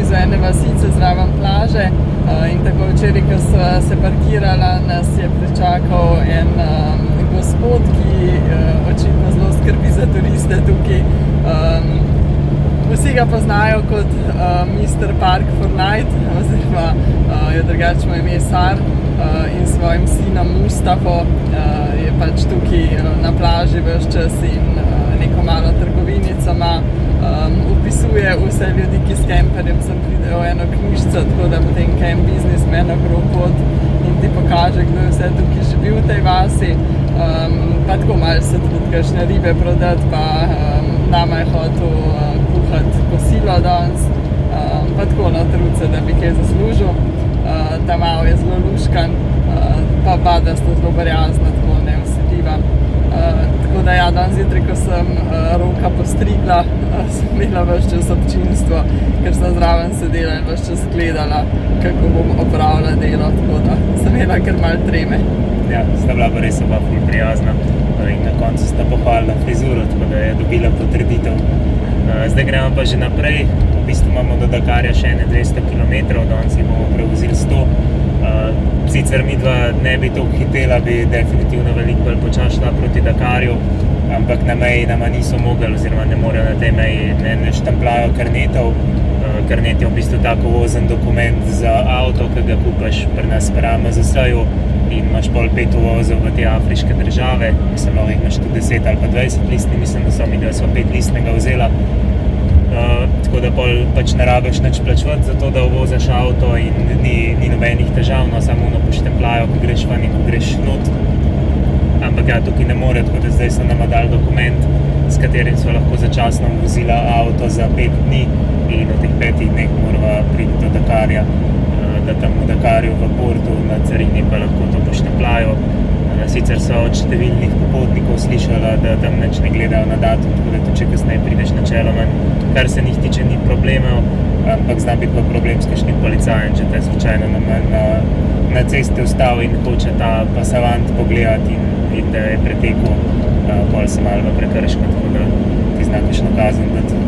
blizu ene vasice zraven plaže in tako včeraj, ko sva se parkirala, nas je pričakal en gospod, ki očitno zelo skrbi za turiste tukaj. Vsi ga poznajo kot Mr. Park for Night, oziroma je drugače mu ime Sar, in svojim sinom Mustafo je pač tukaj na plaži ves čas in neko malo trgovinico ima. Opisuje vse ljudi, ki s kemperjem sem pridejo eno knjižico, tako da potem Camp Businessman okrog pot in ti pokaže, kdo je vse tukaj že bil v tej vasi. Pa tako malo se tudi kakšne ribe prodati, pa nama je hotel kuhati kosilo danes, pa tako na truce, da bi kaj zaslužil. Ta malo je zelo luškan, pa da sta zelo prijazna, tako nevsiljiva. Tako da ja, danes zjutraj, ko sem Roka postrigla, sem imela ves čas občinstvo, ker sem zraven sedela in ves čas gledala, kako bom opravila delo, tako da sem imela kar malo treme. Ja, sta bila pa res oba ful prijazna in na koncu sta pohvalila frizuro, tako da je dobila potrditev. Zdaj gremo pa že naprej, v bistvu imamo do Dakarja še 200 km, danes jih bomo prevozili 100. Sicer midva ne bi toliko hitela, bi definitivno veliko bolj počas šla proti Dakarju, ampak na meji nama niso mogli, oziroma ne morejo na tej meji, ne štamplajo karnetov. Karnet je v bistvu tako vozen dokument za avto, ki ga kupaš pri nas pri AMZS-ju in imaš pol 5 uvozov v te afriške države. Mislim, da imaš tudi 10 ali pa 20 listni, mislim, da sva 5 listnega vzela. Tako da pol pač ne rabiš nič plačevati za to, da uvozaš avto in ni nobenih težav, no samo poštemplajo, ko greš ven in ko greš not. Ampak ja, tukaj ne more, tako da zdaj so nama dali dokument, s katerim sva lahko začasno vozila avto za 5 dni in v teh 5 dneh morava priti do Dakarja, da tam v Dakarju v portu na carini pa lahko to poštemplajo. Sicer so od številnih popotnikov slišala, da tam nič ne gledajo na datum, tako da tudi če kasneje prideš načeloma, kar se njih tiče ni problemov, ampak zna biti pa problem s kakšnim policajem, če te slučajno na cesti ustavi in hoče ta pasavant pogledati in da je pretekel, pol se malo v prekršku, tako da ti zna kakšno kazen dati.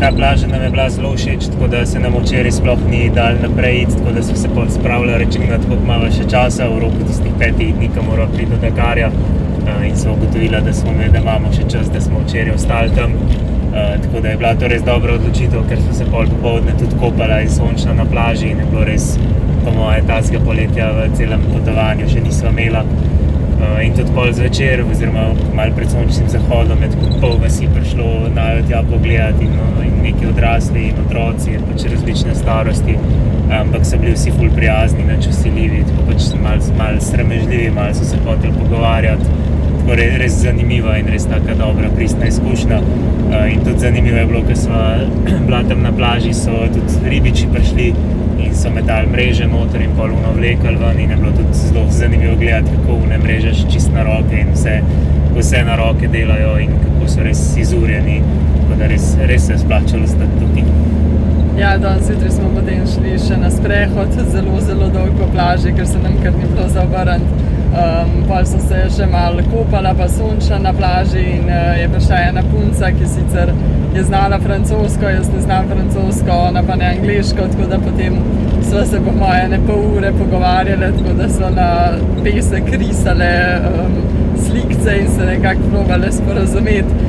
Ta plaža nam je bila zelo všeč, tako da se nam včeraj sploh ni dal naprej iti, tako da smo se pol spravili računati, koliko imamo še časa, v roku tistih 5 dni, ko moramo priti do Dakarja, in smo ugotovili, da imamo še čas, da smo včeraj ostali tam. Tako da je bila to res dobra odločitev, ker smo se pol popoldne tudi kopala in sončno na plaži in je bilo res, po moje, takega poletja v celem potovanju še nismo imela. In tudi pol zvečer, oziroma malo pred sončnim zahodom, je tako pol vasi prišlo najo tja pogledati in neki odrasli in otroci, pač različne starosti, ampak so bili vsi ful prijazni, nič vsiljivi, tako pač malo sramežljivi, malo so se hoteli pogovarjati. Tako res zanimiva in res taka dobra, pristna izkušnja. In tudi zanimivo je bilo, ker smo bila tam na plaži, so tudi ribiči prišli in so metali mreže noter in pol vlekli ven in je bilo tudi zelo zanimivo gledati, kako one mreže čist na roke in vse na roke delajo in kako so res izurjeni, tako da res se je splačalo stati tukaj. Ja, danes jutri smo potem šli še na sprehod, zelo dolg po plaži, ker se nam kar ni bilo za obrniti. Pol sem se še malo kopala pa sončila na plaži in je prišla ena punca, ki sicer je znala francosko, jaz ne znam francosko, ona pa ne angleško, tako da potem sva se po moje ene pol ure pogovarjale, tako da sva na pesek risale slikce in se nekako probale sporazumeti.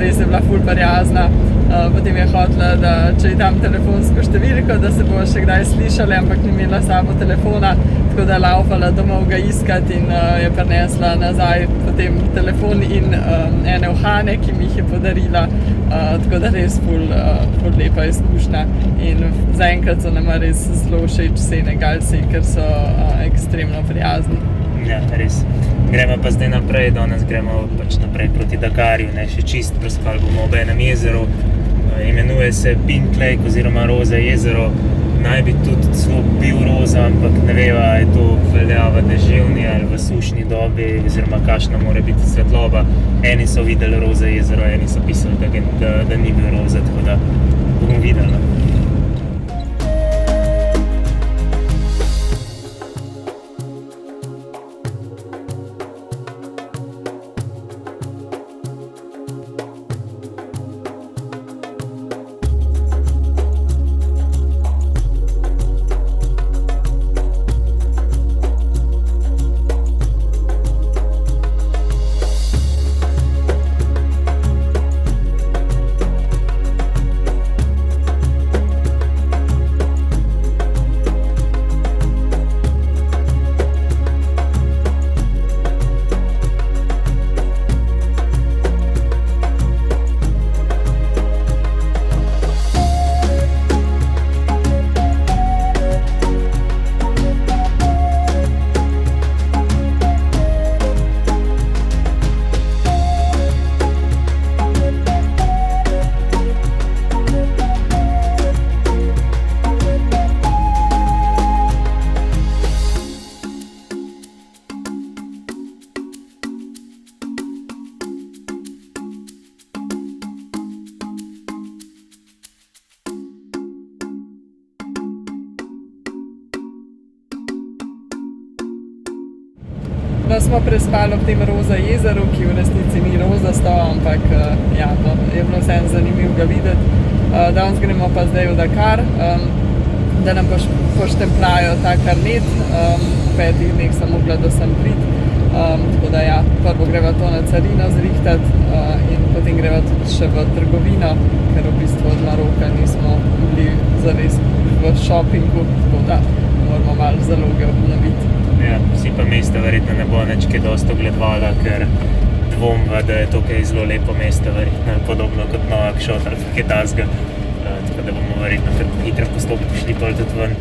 Res je bila ful prijazna. Potem je hotela, da če ji dam telefonsko številko, da se bomo še kdaj slišali, ampak ni imela sabo telefona, tako da je laufala domov ga iskati in je prinesla nazaj potem telefon in ene uhane, ki mi jih je podarila, tako da res ful lepa izkušnja in zaenkrat so nama res zelo všeč Senegalci, ker so ekstremno prijazni. Ja, res. Gremo pa zdaj naprej, danes gremo pač naprej proti Dakarju, ne, še čist prespali bomo ob enem jezeru, imenuje se Pink Lake oziroma Roza jezero, naj bi tudi celo bil roza, ampak ne veva, je to velja v deževni ali v sušni dobi, oziroma kakšna mora biti svetloba. Eni so videli Roza jezero, eni so pisali, da ni bil roza, tako da bomo videli. Da smo prespali ob tem Roza jezeru, ki v resnici ni rozasto, ampak ja, je bilo vseeno zanimivo ga videti. Danes gremo pa zdaj v Dakar, da nam poštemplajo ta karnet. V 5 dneh sem mogla do sem priti, tako da ja, prvo greva to na carino zrihtati in potem greva tudi še v trgovino, ker v bistvu od Maroka nismo bili zares v šopingu, tako da moramo malo zaloge obnoviti. Ja, vsi pa mesta verjetno ne bo nič kaj dosti ogledovala, ker dvomva, da je to kaj zelo lepo mesto, verjetno podobno kot Nouakchott ali kaj takega, tako da bomo verjetno kar hitro postopno šli pol tudi ven.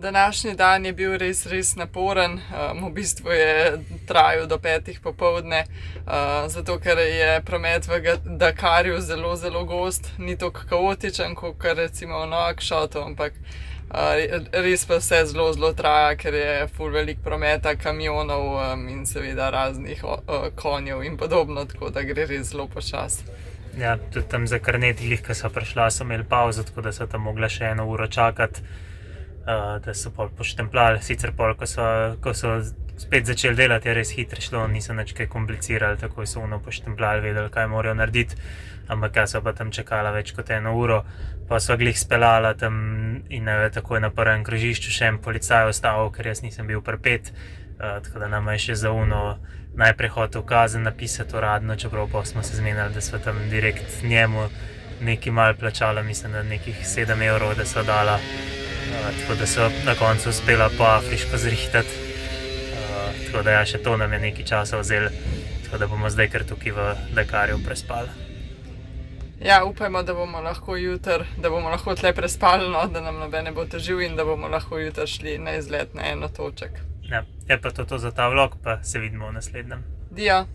Današnji dan je bil res naporen, v bistvu je trajal do 5 popoldne, zato ker je promet v Dakarju zelo gost, ni tako kaotičen kot recimo v Nouakchotu, ampak res pa vse zelo traja, ker je ful veliko prometa, kamionov in seveda raznih konjev in podobno, tako da gre res zelo počasi. Ja, tudi tam za Karneti, ko so prišla, so imeli pauzo, tako da so tam mogla še 1 uro čakati, da so pol poštempljali. Sicer pol, ko so spet začeli delati, je res hitro šlo, niso nič kaj komplicirali, takoj so poštempljali, vedeli, kaj morajo narediti. Ampak ja, so pa tam čakala več kot 1 uro, pa so glih speljala tam in takoj na prvem krožišču še en policaj ostal, ker jaz nisem bil pripet, tako da nama je še za najprej hotel kazen napisati uradno, čeprav pa smo se zmenili, da smo tam direkt njemu nekaj malo plačala, mislim, da nekih 7 evrov, da so dala, tako da so na koncu uspela po afriško zrihtati. Tako da ja, še to nam je nekaj časa vzeli, tako da bomo zdaj kar tukaj v Dakarju prespali. Ja, upajmo, da bomo lahko jutri, da bomo lahko tle prespali, no, da nam noben ne bo težil in da bomo lahko jutri šli na izlet na eno toček. Ja, je pa to za ta vlog, pa se vidimo v naslednjem. Dio!